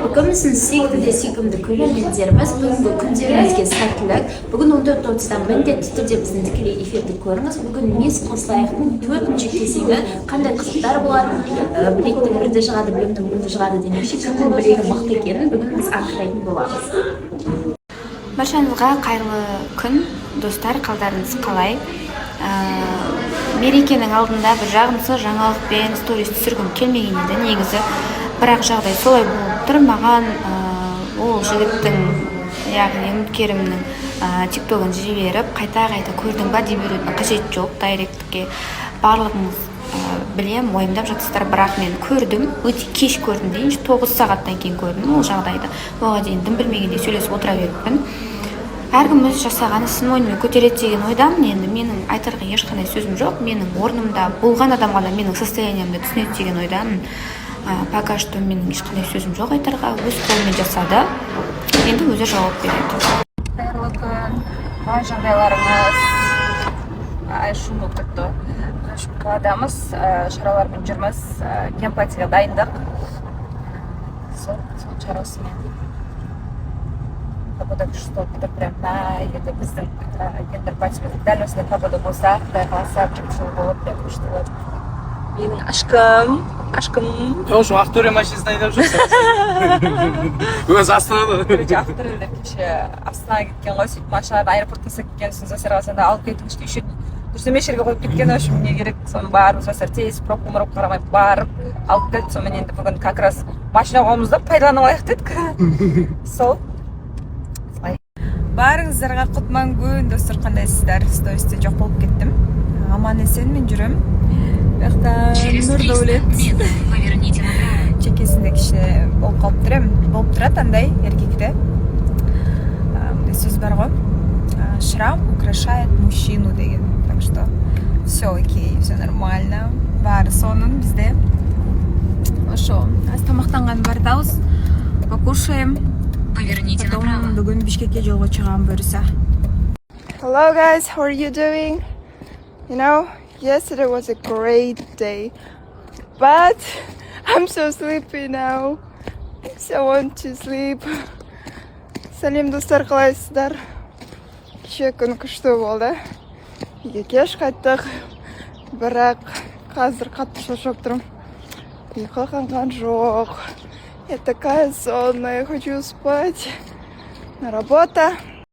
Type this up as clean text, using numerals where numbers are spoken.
бүгініміздің сүйікті сүйкімді көрермендеріміз бүгінгі күндеріңізге сәттілік. Бүгін 14:30-да міндетті түрде біздің тікелей эфирді көріңіз. Бүгін мисс Қосылайықтың 4-ші кезеңі қандай қызықтар болар, білектің бірді шығады, білектің бірді шығады демекші, кімнің білегі мықты екенін бүгін біз анықтайтын боламыз. Баршаңызға қайырлы күн, достар, қалдарыңыз қалай? Мерекенің алдында бір жағымсыз жаңалықпен сторис түсіргім келмеген еді негізі, бірақ жағдай солай болып тұр. Маған ол жігіттің, яғни үміткерімнің тиктогын жіберіп, қайта көрдің ба дей берудің қажеті жоқ. Дайректке барлығыңыз білем, ойымдап жатсыздар, бірақ мен көрдім, өте кеш көрдім дейінші, 9 сағаттан кейін көрдім ол жағдайды. Оған дейін дым білмегенде сөйлесіп отыра беріппін. Әркім өз жасаған ісін мойнымен көтереді деген ойдамын. Енді менің айтарға ешқандай сөзім жоқ. Менің орнымда болған адам ғана менің состояниемді түсінеді деген ойдамын. Пока что менің ешқандай сөзім жоқ айтарға. Өз қолымен жасады. Енді өзі жауап береді. Қайырлы күн. Қалай жағдайларыңыз? Шу болып кетті. Қаладамыз, шаралармен жүрміз. Гемпатияға дайындық. Сол шарасымен. Погода күшті болып прям енді біздің гендер патиямыз дәл осындай погода болса, Құдай қаласа жылы болып прям күшті болады. Менің ашқым. Жоқ, Ақтөре машинасына айдап жүрсің. Өзі Астанада. Ақтөреде кеше Астанаға кеткен ғой, сөйтіп машинада аэропортқа кеткен соң Засерғазында алып кетіңізші еще дұрыс емес жерге қойып кеткен үшін не керек, соны барып Засер тез пробка қарамай барып алып келді. Сонымен енді бүгін как раз машина қолымызда пайдаланып алайық дедік. Сол. Барыңыздарға құтман күн, достар, қандайсыздар? Стористе жоқ болып кеттім. Аман есен мен жүрем. Нұрдәулет чекесінде кішкене болып қалып тұрам. Болып тұрады андай еркекте. Мұндай сөз бар ғой. Шрам украшает мужчину деген. Так что все окей, все нормально. Бары соның бізде. Ошо, аз тамақтанған бар дауыс. Покушаем. Потом бүгін Бишкекке жолға шығам бұйырса. Hello guys, how are you doing? You know, yesterday was a great day, but I'm so sleepy now. So I want to sleep. Сәлем достар, қалайсыздар? Кеше күн күшті болды. Үйге кеш қайттық, бірақ қазір қатты шаршап тұрмын. Ұйқы қанған жоқ. Я такая сонная, хочу спать. На работа.